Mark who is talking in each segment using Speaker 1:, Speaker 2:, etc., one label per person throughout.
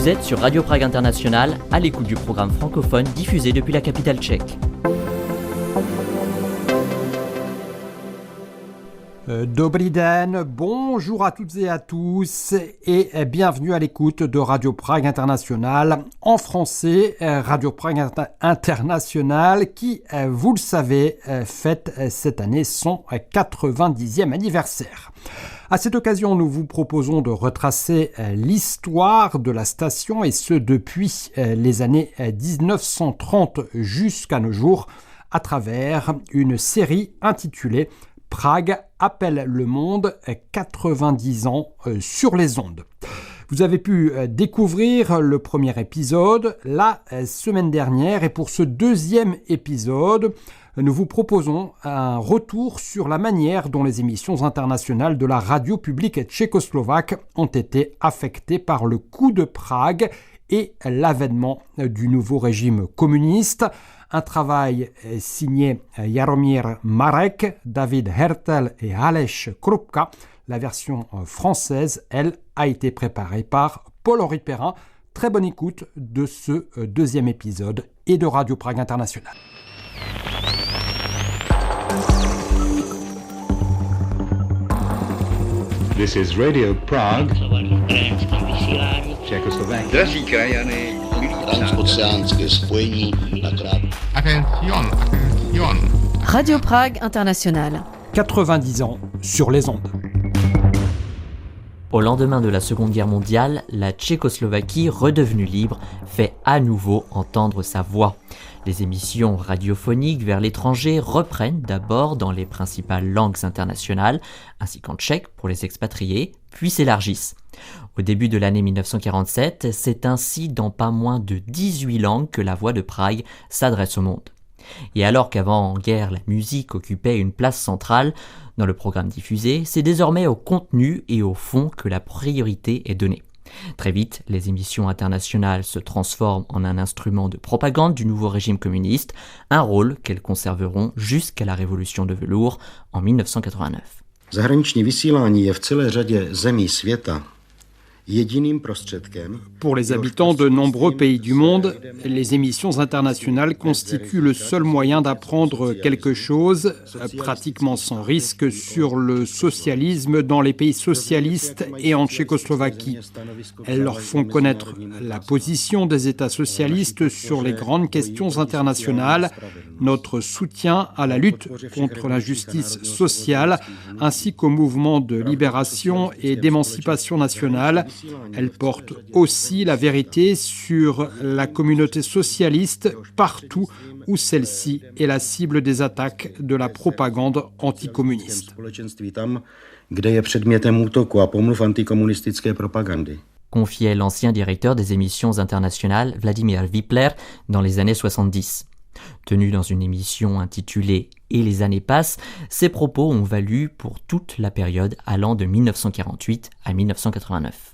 Speaker 1: Vous êtes sur Radio Prague International, à l'écoute du programme francophone diffusé depuis la capitale tchèque.
Speaker 2: Dobrý den, bonjour à toutes et à tous et bienvenue à l'écoute de Radio Prague International en français, Radio Prague International qui, vous le savez, fête cette année son 90e anniversaire. À cette occasion, nous vous proposons de retracer l'histoire de la station et ce depuis les années 1930 jusqu'à nos jours à travers une série intitulée Prague appelle le monde, 90 ans sur les ondes. Vous avez pu découvrir le premier épisode la semaine dernière et pour ce deuxième épisode, nous vous proposons un retour sur la manière dont les émissions internationales de la radio publique tchécoslovaque ont été affectées par le coup de Prague et l'avènement du nouveau régime communiste. Un travail signé Jaromír Marek, David Hertel et Aleš Krupka. La version française, elle, a été préparée par Paul-Henri Perrin. Très bonne écoute de ce deuxième épisode et de Radio Prague International.
Speaker 3: This is Radio Prague, Czechoslovakia.
Speaker 4: Drazí krajany,
Speaker 5: transoceánské spojení na krátko.
Speaker 3: Attention.
Speaker 6: Radio Prague International.
Speaker 2: 90 ans sur les ondes.
Speaker 1: Au lendemain de la Seconde Guerre mondiale, la Tchécoslovaquie, redevenue libre, fait à nouveau entendre sa voix. Les émissions radiophoniques vers l'étranger reprennent d'abord dans les principales langues internationales, ainsi qu'en tchèque pour les expatriés, puis s'élargissent. Au début de l'année 1947, c'est ainsi dans pas moins de 18 langues que la voix de Prague s'adresse au monde. Et alors qu'avant-guerre la musique occupait une place centrale dans le programme diffusé, c'est désormais au contenu et au fond que la priorité est donnée. Très vite, les émissions internationales se transforment en un instrument de propagande du nouveau régime communiste, un rôle qu'elles conserveront jusqu'à la révolution de velours en 1989.
Speaker 5: Zahraniční vysílání je v celé řadě zemí světa.
Speaker 2: Pour les habitants de nombreux pays du monde, les émissions internationales constituent le seul moyen d'apprendre quelque chose, pratiquement sans risque, sur le socialisme dans les pays socialistes et en Tchécoslovaquie. Elles leur font connaître la position des États socialistes sur les grandes questions internationales, notre soutien à la lutte contre l'injustice sociale, ainsi qu'au mouvement de libération et d'émancipation nationale. Elle porte aussi la vérité sur la communauté socialiste partout où celle-ci est la cible des attaques de la propagande anticommuniste.
Speaker 1: Confiait l'ancien directeur des émissions internationales Vladimir Vipler dans les années 70. Tenu dans une émission intitulée « Et les années passent », ses propos ont valu pour toute la période allant de 1948 à 1989.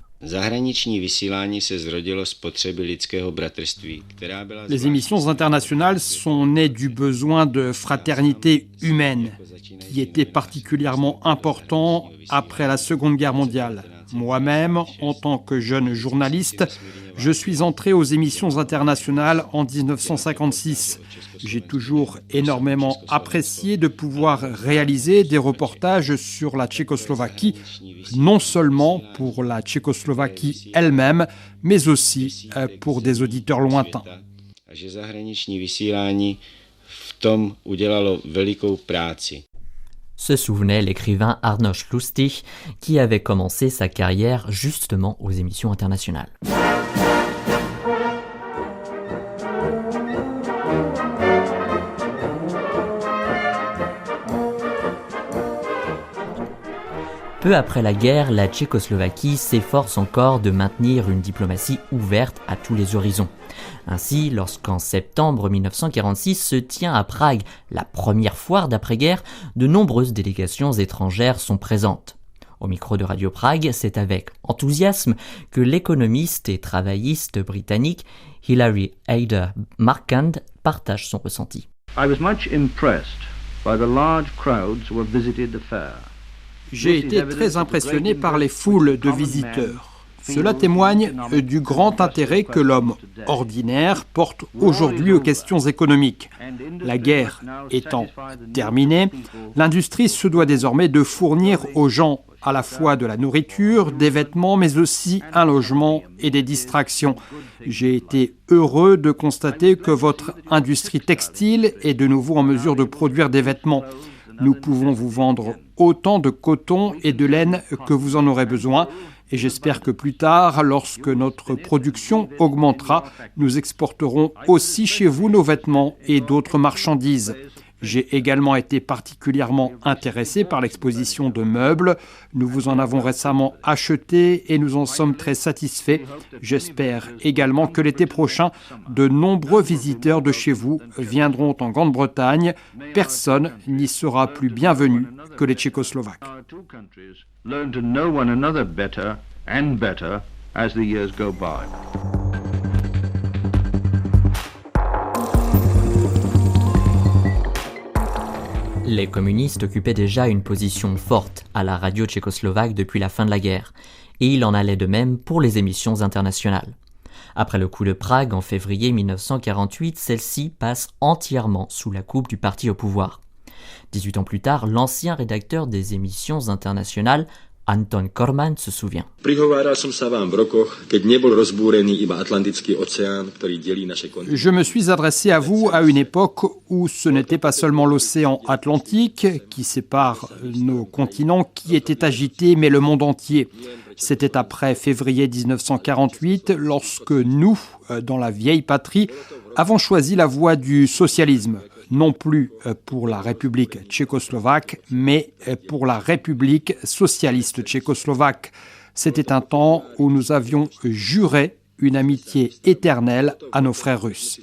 Speaker 2: Les émissions internationales sont nées du besoin de fraternité humaine, qui était particulièrement important après la Seconde Guerre mondiale. Moi-même, en tant que jeune journaliste, je suis entré aux émissions internationales en 1956. J'ai toujours énormément apprécié de pouvoir réaliser des reportages sur la Tchécoslovaquie, non seulement pour la Tchécoslovaquie elle-même, mais aussi pour des auditeurs lointains.
Speaker 1: Se souvenait l'écrivain Arnošt Lustig, qui avait commencé sa carrière justement aux émissions internationales. Peu après la guerre, la Tchécoslovaquie s'efforce encore de maintenir une diplomatie ouverte à tous les horizons. Ainsi, lorsqu'en septembre 1946 se tient à Prague la première foire d'après-guerre, de nombreuses délégations étrangères sont présentes. Au micro de Radio Prague, c'est avec enthousiasme que l'économiste et travailliste britannique Hilary Hayder Markand partage son ressenti.
Speaker 7: I was much impressed by the large crowds who have visited the fair.
Speaker 2: J'ai été très impressionné par les foules de visiteurs. Cela témoigne du grand intérêt que l'homme ordinaire porte aujourd'hui aux questions économiques. La guerre étant terminée, l'industrie se doit désormais de fournir aux gens à la fois de la nourriture, des vêtements, mais aussi un logement et des distractions. J'ai été heureux de constater que votre industrie textile est de nouveau en mesure de produire des vêtements. Nous pouvons vous vendre autant de coton et de laine que vous en aurez besoin. Et j'espère que plus tard, lorsque notre production augmentera, nous exporterons aussi chez vous nos vêtements et d'autres marchandises. J'ai également été particulièrement intéressé par l'exposition de meubles. Nous vous en avons récemment acheté et nous en sommes très satisfaits. J'espère également que l'été prochain, de nombreux visiteurs de chez vous viendront en Grande-Bretagne. Personne n'y sera plus bienvenu que les Tchécoslovaques.
Speaker 7: Learn to know one another better and better as the years go by.
Speaker 1: Les communistes occupaient déjà une position forte à la radio tchécoslovaque depuis la fin de la guerre, et il en allait de même pour les émissions internationales. Après le coup de Prague en février 1948, celle-ci passe entièrement sous la coupe du parti au pouvoir. 18 ans plus tard, l'ancien rédacteur des émissions internationales, Anton Korman, se souvient.
Speaker 2: Je me suis adressé à vous à une époque où ce n'était pas seulement l'océan Atlantique qui sépare nos continents qui était agité, mais le monde entier. C'était après février 1948, lorsque nous, dans la vieille patrie, avons choisi la voie du socialisme. Non plus pour la République tchécoslovaque, mais pour la République socialiste tchécoslovaque. C'était un temps où nous avions juré une amitié éternelle à nos frères russes.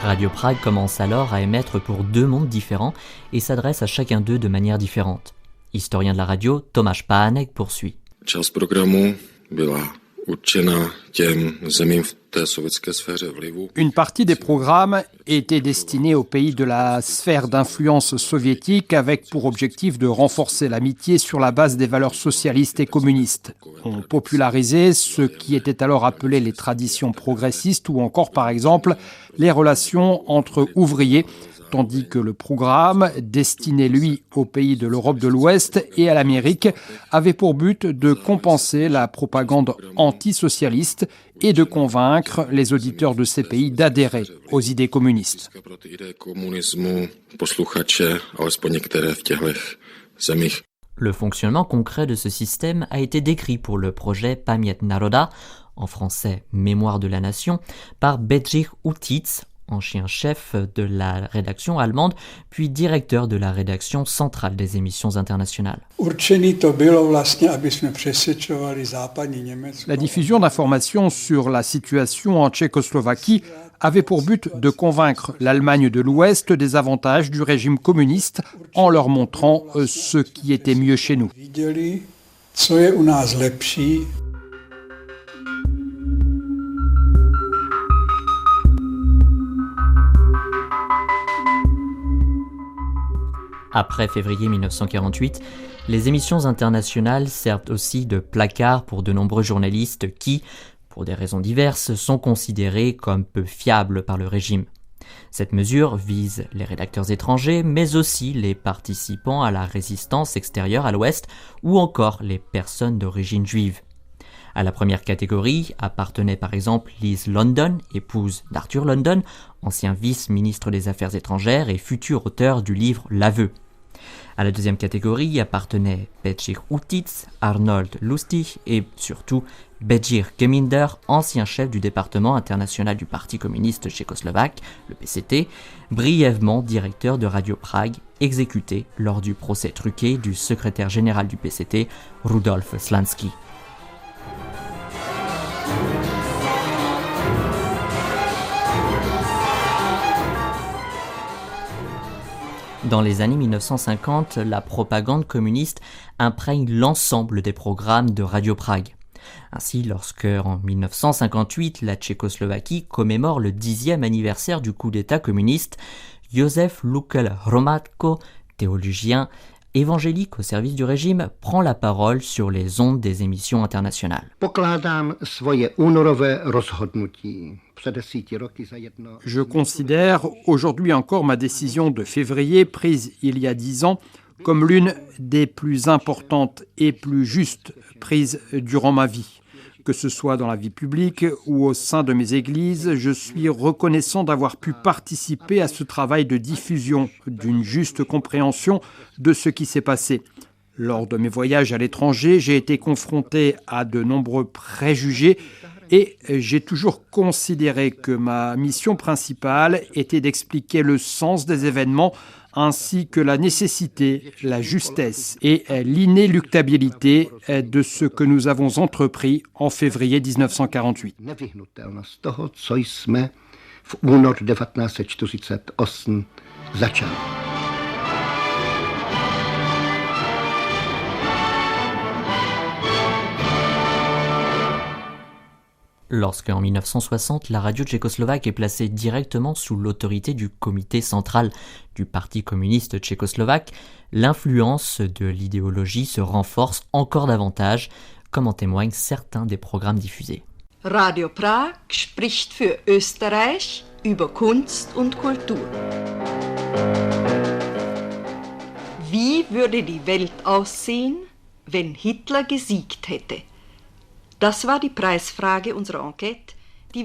Speaker 1: Radio Prague commence alors à émettre pour deux mondes différents et s'adresse à chacun d'eux de manière différente. Historien de la radio, Tomáš Pánek poursuit.
Speaker 2: Une partie des programmes était destinée aux pays de la sphère d'influence soviétique avec pour objectif de renforcer l'amitié sur la base des valeurs socialistes et communistes. On popularisait ce qui était alors appelé les traditions progressistes ou encore par exemple les relations entre ouvriers, tandis que le programme, destiné lui aux pays de l'Europe de l'Ouest et à l'Amérique, avait pour but de compenser la propagande antisocialiste et de convaincre les auditeurs de ces pays d'adhérer aux idées communistes.
Speaker 1: Le fonctionnement concret de ce système a été décrit pour le projet Pamięć Naroda, en français Mémoire de la Nation, par Bedřich Utitz, ancien chef de la rédaction allemande, puis directeur de la rédaction centrale des émissions internationales.
Speaker 2: La diffusion d'informations sur la situation en Tchécoslovaquie avait pour but de convaincre l'Allemagne de l'Ouest des avantages du régime communiste en leur montrant ce qui était mieux chez nous.
Speaker 1: Après février 1948, les émissions internationales servent aussi de placard pour de nombreux journalistes qui, pour des raisons diverses, sont considérés comme peu fiables par le régime. Cette mesure vise les rédacteurs étrangers, mais aussi les participants à la résistance extérieure à l'Ouest ou encore les personnes d'origine juive. À la première catégorie appartenait par exemple Liz London, épouse d'Arthur London, ancien vice-ministre des Affaires étrangères et futur auteur du livre L'Aveu. À la deuxième catégorie appartenaient Bedřich Utitz, Arnold Lustig et surtout Bedřich Geminder, ancien chef du département international du Parti communiste tchécoslovaque, le PCT, brièvement directeur de Radio Prague, exécuté lors du procès truqué du secrétaire général du PCT, Rudolf Slansky. Dans les années 1950, la propagande communiste imprègne l'ensemble des programmes de Radio Prague. Ainsi, lorsque, en 1958, la Tchécoslovaquie commémore le 10e anniversaire du coup d'État communiste, Josef Lukl Hromadko, théologien, évangélique au service du régime, prend la parole sur les ondes des émissions internationales.
Speaker 2: Je considère aujourd'hui encore ma décision de février prise il y a 10 ans comme l'une des plus importantes et plus justes prises durant ma vie. Que ce soit dans la vie publique ou au sein de mes églises, je suis reconnaissant d'avoir pu participer à ce travail de diffusion d'une juste compréhension de ce qui s'est passé. Lors de mes voyages à l'étranger, j'ai été confronté à de nombreux préjugés et j'ai toujours considéré que ma mission principale était d'expliquer le sens des événements ainsi que la nécessité, la justesse et l'inéluctabilité de ce que nous avons entrepris en février 1948.
Speaker 1: Lorsque, en 1960, la radio tchécoslovaque est placée directement sous l'autorité du comité central du Parti communiste tchécoslovaque, l'influence de l'idéologie se renforce encore davantage, comme en témoignent certains des programmes diffusés.
Speaker 4: Radio Prag spricht für Österreich über Kunst und Kultur. Wie würde die Welt aussehen, wenn Hitler gesiegt hätte? Das war die Preisfrage unserer Enquête.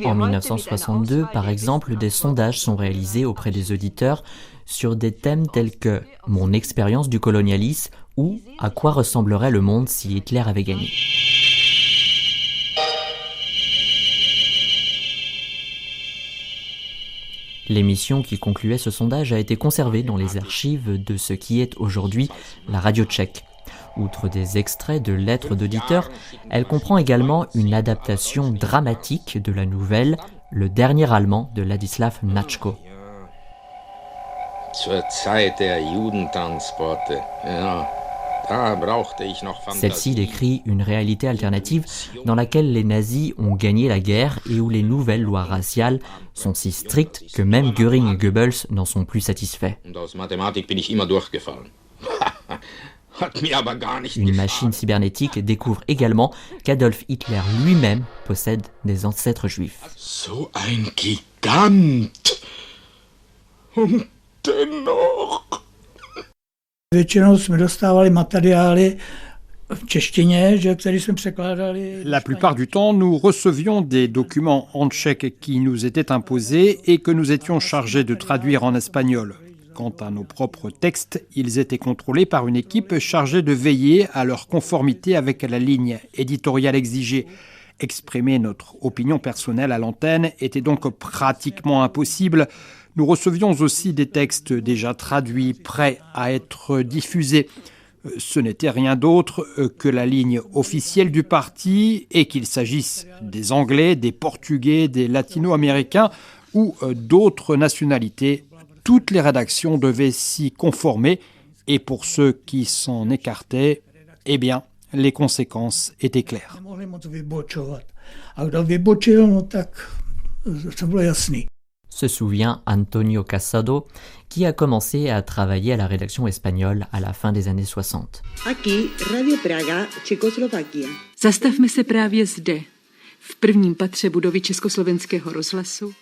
Speaker 1: En 1962, par exemple, des sondages sont réalisés auprès des auditeurs sur des thèmes tels que « Mon expérience du colonialisme » ou « À quoi ressemblerait le monde si Hitler avait gagné ?» L'émission qui concluait ce sondage a été conservée dans les archives de ce qui est aujourd'hui la radio tchèque. Outre des extraits de lettres d'auditeurs, elle comprend également une adaptation dramatique de la nouvelle Le dernier Allemand de Ladislav Natchko. Celle-ci décrit une réalité alternative dans laquelle les nazis ont gagné la guerre et où les nouvelles lois raciales sont si strictes que même Göring et Goebbels n'en sont plus satisfaits. Une machine cybernétique découvre également qu'Adolf Hitler lui-même possède des ancêtres juifs.
Speaker 8: So ein Gigant! Und dennoch...
Speaker 2: La plupart du temps, nous recevions des documents en tchèque qui nous étaient imposés et que nous étions chargés de traduire en espagnol. Quant à nos propres textes, ils étaient contrôlés par une équipe chargée de veiller à leur conformité avec la ligne éditoriale exigée. Exprimer notre opinion personnelle à l'antenne était donc pratiquement impossible. Nous recevions aussi des textes déjà traduits, prêts à être diffusés. Ce n'était rien d'autre que la ligne officielle du parti, et qu'il s'agisse des Anglais, des Portugais, des Latino-Américains ou d'autres nationalités. Toutes les rédactions devaient s'y conformer, et pour ceux qui s'en écartaient, eh bien, les conséquences étaient claires.
Speaker 1: Se souvient Antonio Casado, qui a commencé à travailler à la rédaction espagnole à la fin des années 60.
Speaker 9: Aquí Radio Praga, Tchécoslovaquie.
Speaker 6: Zastavme se právě zde, v prvním patře budovy Československého rozhlasu.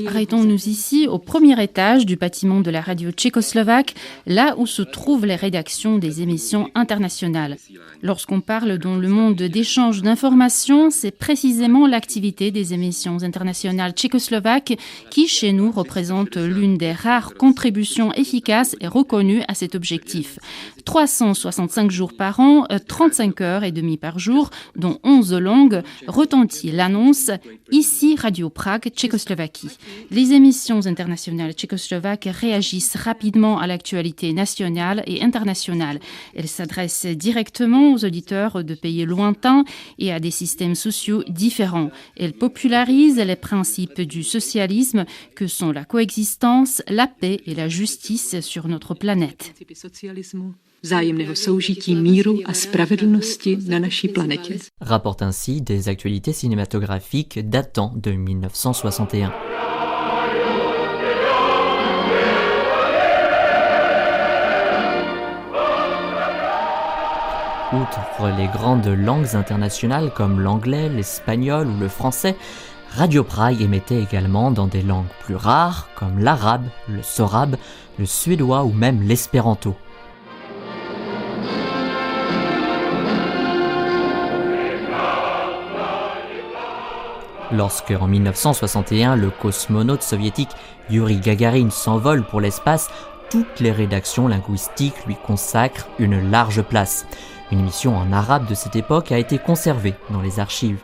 Speaker 6: Arrêtons-nous ici, au premier étage du bâtiment de la radio tchécoslovaque, là où se trouvent les rédactions des émissions internationales. Lorsqu'on parle dans le monde d'échange d'informations, c'est précisément l'activité des émissions internationales tchécoslovaques qui, chez nous, représente l'une des rares contributions efficaces et reconnues à cet objectif. 365 jours par an, 35 heures et demie par jour, dont 11 langues, retentit l'annonce « Ici Radio Prague, Tchécoslovaquie ». Les émissions internationales tchécoslovaques réagissent rapidement à l'actualité nationale et internationale. Elles s'adressent directement aux auditeurs de pays lointains et à des systèmes sociaux différents. Elles popularisent les principes du socialisme que sont la coexistence, la paix et la justice sur notre planète.
Speaker 10: vzájemného soužití míru a spravedlnosti na naší planetě.
Speaker 1: Rapporte ainsi des actualités cinématographiques datant de 1961. Outre les grandes langues internationales comme l'anglais, l'espagnol ou le français, Radio Prague émettait également dans des langues plus rares comme l'arabe, le sorabe, le suédois ou même l'espéranto. Lorsque, en 1961, le cosmonaute soviétique Yuri Gagarin s'envole pour l'espace, toutes les rédactions linguistiques lui consacrent une large place. Une émission en arabe de cette époque a été conservée dans les archives.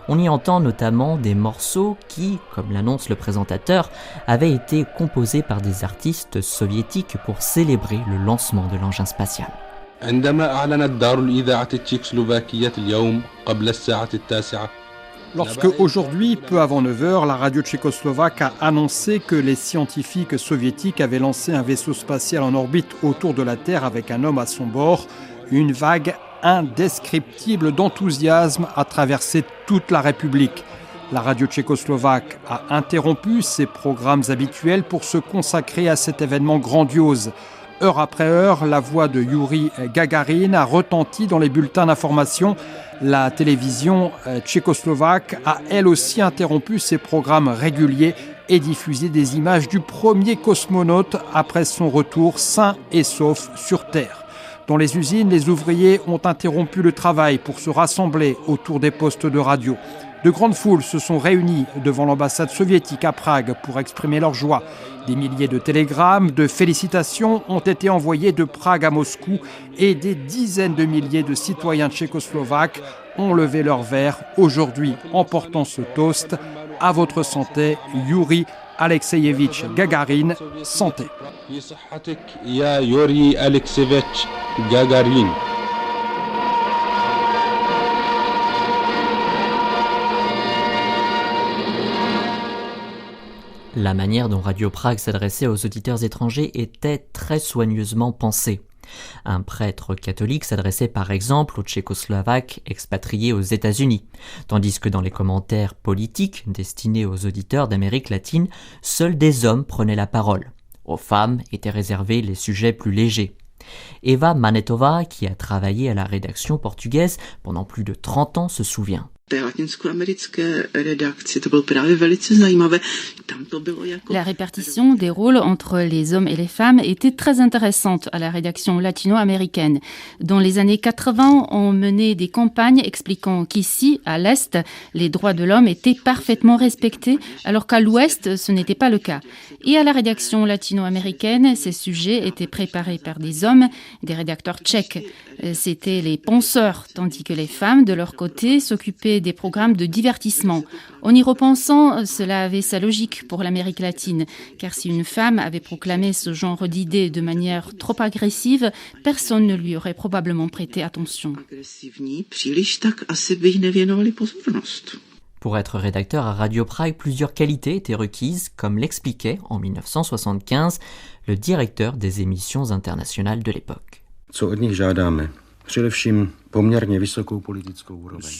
Speaker 1: On y entend notamment des morceaux qui, comme l'annonce le présentateur, avaient été composés par des artistes soviétiques pour célébrer le lancement de l'engin spatial.
Speaker 2: Lorsque aujourd'hui, peu avant 9h, la radio tchécoslovaque a annoncé que les scientifiques soviétiques avaient lancé un vaisseau spatial en orbite autour de la Terre avec un homme à son bord, une vague indescriptible d'enthousiasme a traversé toute la République. La radio tchécoslovaque a interrompu ses programmes habituels pour se consacrer à cet événement grandiose. Heure après heure, la voix de Yuri Gagarin a retenti dans les bulletins d'information. La télévision tchécoslovaque a elle aussi interrompu ses programmes réguliers et diffusé des images du premier cosmonaute après son retour sain et sauf sur Terre. Dans les usines, les ouvriers ont interrompu le travail pour se rassembler autour des postes de radio. De grandes foules se sont réunies devant l'ambassade soviétique à Prague pour exprimer leur joie. Des milliers de télégrammes, de félicitations ont été envoyés de Prague à Moscou et des dizaines de milliers de citoyens tchécoslovaques ont levé leur verre aujourd'hui en portant ce toast. À votre santé, Yuri Alexeyevitch Gagarin, santé.
Speaker 1: La manière dont Radio Prague s'adressait aux auditeurs étrangers était très soigneusement pensée. Un prêtre catholique s'adressait par exemple aux Tchécoslovaques expatriés aux États-Unis, tandis que dans les commentaires politiques destinés aux auditeurs d'Amérique latine, seuls des hommes prenaient la parole. Aux femmes étaient réservés les sujets plus légers. Eva Manetova, qui a travaillé à la rédaction portugaise pendant plus de 30 ans, se souvient.
Speaker 6: La répartition des rôles entre les hommes et les femmes était très intéressante à la rédaction latino-américaine. Dans les années 80, on menait des campagnes expliquant qu'ici, à l'Est, les droits de l'homme étaient parfaitement respectés, alors qu'à l'Ouest, ce n'était pas le cas. Et à la rédaction latino-américaine, ces sujets étaient préparés par des hommes, des rédacteurs tchèques. C'étaient les penseurs, tandis que les femmes, de leur côté, s'occupaient des programmes de divertissement. En y repensant, cela avait sa logique pour l'Amérique latine, car si une femme avait proclamé ce genre d'idées de manière trop agressive, personne ne lui aurait probablement prêté attention.
Speaker 1: Pour être rédacteur à Radio Prague, plusieurs qualités étaient requises, comme l'expliquait en 1975 le directeur des émissions internationales de l'époque.
Speaker 2: Ce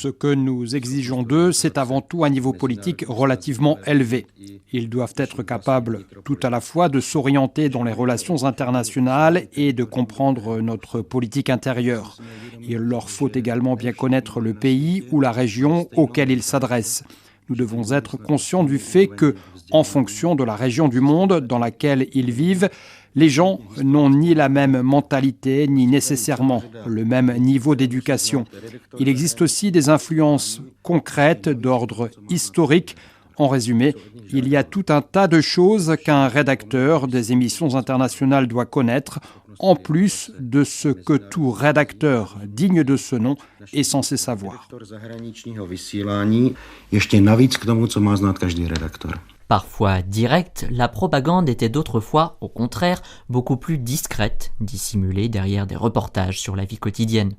Speaker 2: que nous exigeons d'eux, c'est avant tout un niveau politique relativement élevé. Ils doivent être capables tout à la fois de s'orienter dans les relations internationales et de comprendre notre politique intérieure. Il leur faut également bien connaître le pays ou la région auquel ils s'adressent. Nous devons être conscients du fait que, en fonction de la région du monde dans laquelle ils vivent, les gens n'ont ni la même mentalité, ni nécessairement le même niveau d'éducation. Il existe aussi des influences concrètes d'ordre historique. En résumé, il y a tout un tas de choses qu'un rédacteur des émissions internationales doit connaître, en plus de ce que tout rédacteur digne de ce nom est censé savoir.
Speaker 1: Parfois directe, la propagande était d'autres fois, au contraire, beaucoup plus discrète, dissimulée derrière des reportages sur la vie quotidienne.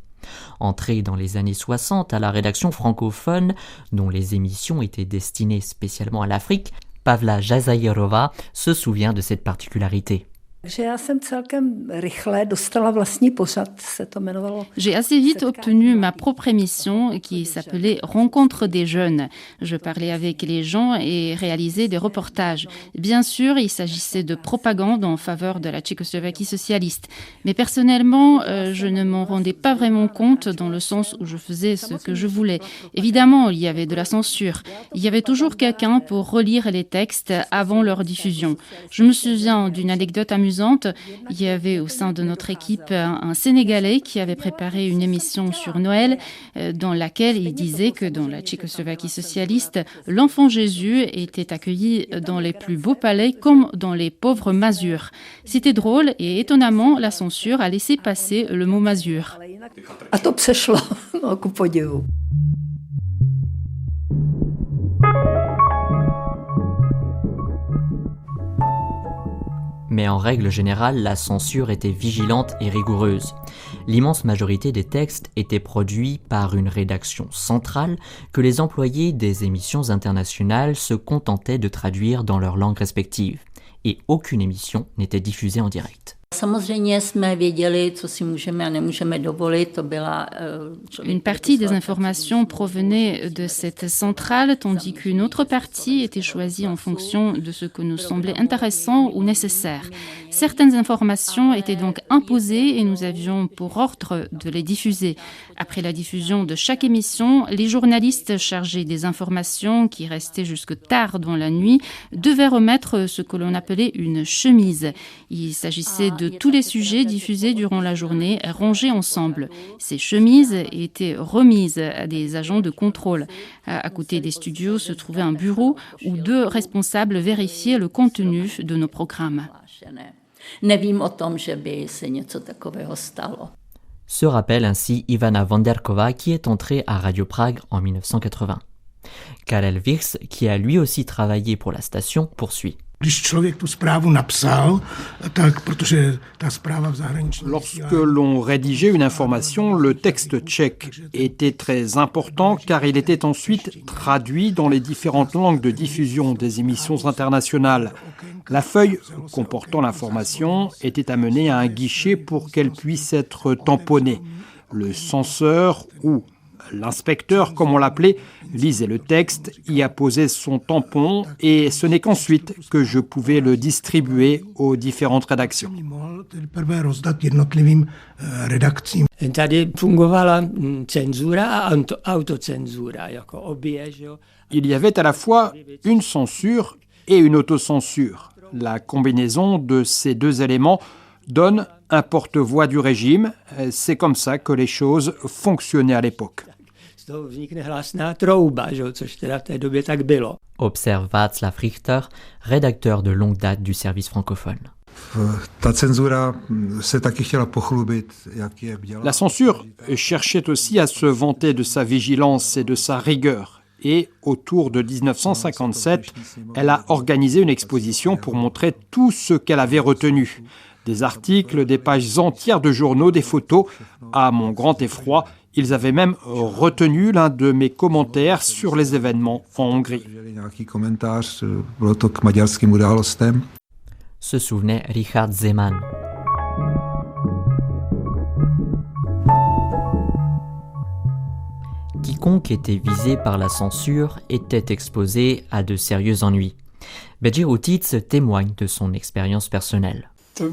Speaker 1: Entrée dans les années 60 à la rédaction francophone, dont les émissions étaient destinées spécialement à l'Afrique, Pavla Jazayerova se souvient de cette particularité.
Speaker 6: J'ai assez vite obtenu ma propre émission qui s'appelait Rencontre des jeunes. Je parlais avec les gens et réalisais des reportages. Bien sûr, il s'agissait de propagande en faveur de la Tchécoslovaquie socialiste. Mais personnellement, je ne m'en rendais pas vraiment compte dans le sens où je faisais ce que je voulais. Évidemment, il y avait de la censure. Il y avait toujours quelqu'un pour relire les textes avant leur diffusion. Je me souviens d'une anecdote amusante. Il y avait au sein de notre équipe un Sénégalais qui avait préparé une émission sur Noël dans laquelle il disait que dans la Tchécoslovaquie socialiste, l'enfant Jésus était accueilli dans les plus beaux palais comme dans les pauvres masures. C'était drôle et étonnamment, la censure a laissé passer le mot masure.
Speaker 11: A to přešlo, ku podivu.
Speaker 1: Mais en règle générale, la censure était vigilante et rigoureuse. L'immense majorité des textes étaient produits par une rédaction centrale que les employés des émissions internationales se contentaient de traduire dans leurs langues respectives. Et aucune émission n'était diffusée en direct.
Speaker 6: Une partie des informations provenait de cette centrale, tandis qu'une autre partie était choisie en fonction de ce que nous semblait intéressant ou nécessaire. Certaines informations étaient donc imposées et nous avions pour ordre de les diffuser. Après la diffusion de chaque émission, les journalistes chargés des informations qui restaient jusque tard dans la nuit devaient remettre ce que l'on appelait une chemise. Il s'agissait de tous les sujets diffusés durant la journée rangés ensemble. Ces chemises étaient remises à des agents de contrôle. À côté des studios se trouvait un bureau où 2 responsables vérifiaient le contenu de nos programmes.
Speaker 1: Se rappelle ainsi Ivana Vanderkova qui est entrée à Radio Prague en 1980. Karel Virs, qui a lui aussi travaillé pour la station, poursuit.
Speaker 2: Lorsque l'on rédigeait une information, le texte tchèque était très important car il était ensuite traduit dans les différentes langues de diffusion des émissions internationales. La feuille comportant l'information était amenée à un guichet pour qu'elle puisse être tamponnée. Le censeur ou l'inspecteur, comme on l'appelait, lisait le texte, y apposait son tampon et ce n'est qu'ensuite que je pouvais le distribuer aux différentes rédactions. Il y avait à la fois une censure et une autocensure. La combinaison de ces 2 éléments donne un porte-voix du régime. C'est comme ça que les choses fonctionnaient à l'époque.
Speaker 1: Observe Václav Richter, rédacteur de longue date du service francophone.
Speaker 2: La censure cherchait aussi à se vanter de sa vigilance et de sa rigueur. Et autour de 1957, elle a organisé une exposition pour montrer tout ce qu'elle avait retenu. Des articles, des pages entières de journaux, des photos. À mon grand effroi, ils avaient même retenu l'un de mes commentaires sur les événements en Hongrie.
Speaker 1: Se souvenait Richard Zeman. Quiconque était visé par la censure était exposé à de sérieux ennuis. Bedřich Utic témoigne de son expérience personnelle.
Speaker 2: Je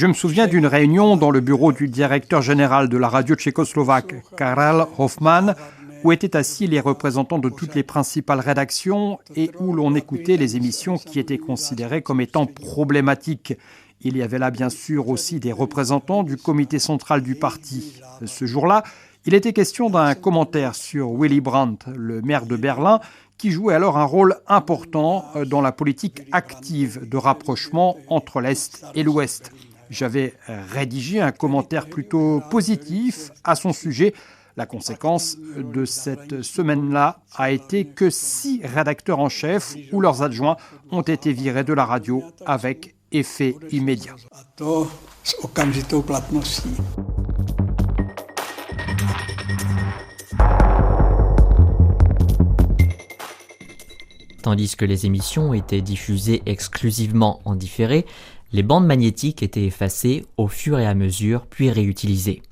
Speaker 2: me souviens d'une réunion dans le bureau du directeur général de la radio tchécoslovaque, Karel Hoffman, où étaient assis les représentants de toutes les principales rédactions et où l'on écoutait les émissions qui étaient considérées comme étant problématiques. Il y avait là bien sûr aussi des représentants du comité central du parti. Ce jour-là, il était question d'un commentaire sur Willy Brandt, le maire de Berlin, qui jouait alors un rôle important dans la politique active de rapprochement entre l'Est et l'Ouest. J'avais rédigé un commentaire plutôt positif à son sujet. La conséquence de cette semaine-là a été que 6 rédacteurs en chef ou leurs adjoints ont été virés de la radio avec effet immédiat.
Speaker 1: Tandis que les émissions étaient diffusées exclusivement en différé, les bandes magnétiques étaient effacées au fur et à mesure, puis réutilisées.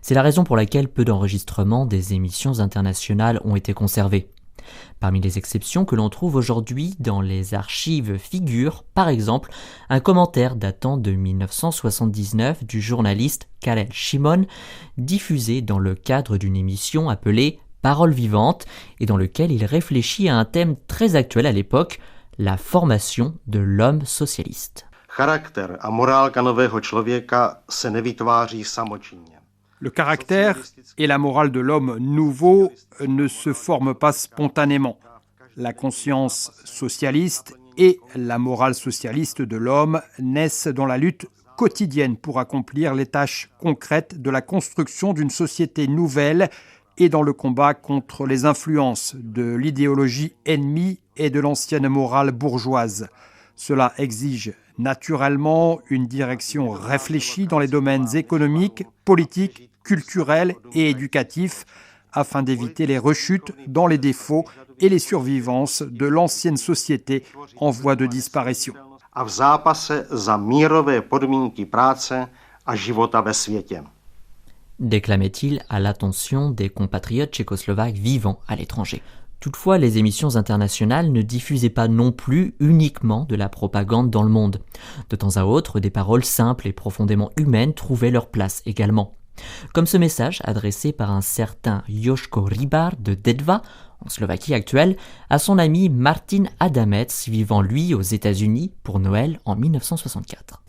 Speaker 1: C'est la raison pour laquelle peu d'enregistrements des émissions internationales ont été conservés. Parmi les exceptions que l'on trouve aujourd'hui dans les archives figure, par exemple, un commentaire datant de 1979 du journaliste Karel Szymon, diffusé dans le cadre d'une émission appelée Paroles vivantes, et dans lequel il réfléchit à un thème très actuel à l'époque, la formation de l'homme socialiste.
Speaker 5: Charakter a morálka nového člověka se nevytváří samočinně.
Speaker 2: Le caractère et la morale de l'homme nouveau ne se forment pas spontanément. La conscience socialiste et la morale socialiste de l'homme naissent dans la lutte quotidienne pour accomplir les tâches concrètes de la construction d'une société nouvelle et dans le combat contre les influences de l'idéologie ennemie et de l'ancienne morale bourgeoise. Cela exige naturellement une direction réfléchie dans les domaines économiques, politiques, culturels et éducatifs afin d'éviter les rechutes dans les défauts et les survivances de l'ancienne société en voie de disparition.
Speaker 5: A v zápase za mírové podmínky práce a života ve světě.
Speaker 1: Déclamait-il à l'attention des compatriotes tchécoslovaques vivant à l'étranger. Toutefois, les émissions internationales ne diffusaient pas non plus uniquement de la propagande dans le monde. De temps à autre, des paroles simples et profondément humaines trouvaient leur place également. Comme ce message adressé par un certain Joško Rybar de Detva, en Slovaquie actuelle, à son ami Martin Adamec, vivant lui aux États-Unis pour Noël en 1964.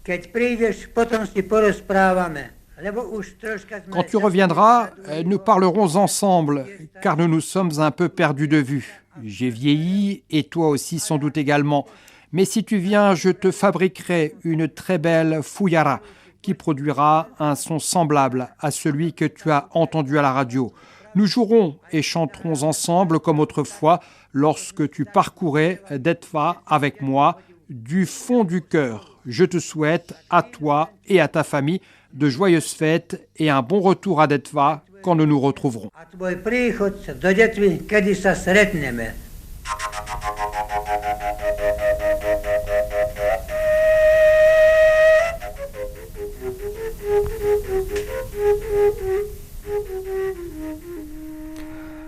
Speaker 2: Quand tu reviendras, nous parlerons ensemble, car nous nous sommes un peu perdus de vue. J'ai vieilli, et toi aussi sans doute également. Mais si tu viens, je te fabriquerai une très belle fuyara qui produira un son semblable à celui que tu as entendu à la radio. Nous jouerons et chanterons ensemble comme autrefois lorsque tu parcourais Detva avec moi du fond du cœur. Je te souhaite à toi et à ta famille de joyeuses fêtes et un bon retour à Detva quand nous nous retrouverons.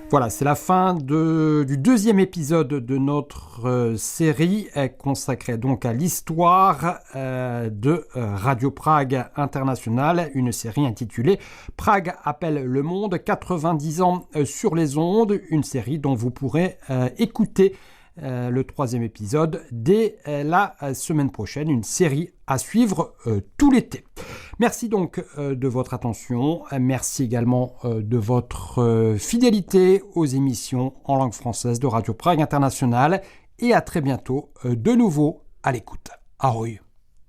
Speaker 2: Voilà, c'est la fin du deuxième épisode de notre série consacrée donc à l'histoire de Radio Prague International, une série intitulée « Prague appelle le monde, 90 ans sur les ondes », une série dont vous pourrez écouter le troisième épisode dès la semaine prochaine, une série à suivre tout l'été. Merci donc de votre attention, merci également de votre fidélité aux émissions en langue française de Radio Prague International et à très bientôt de nouveau à l'écoute. Ahoj!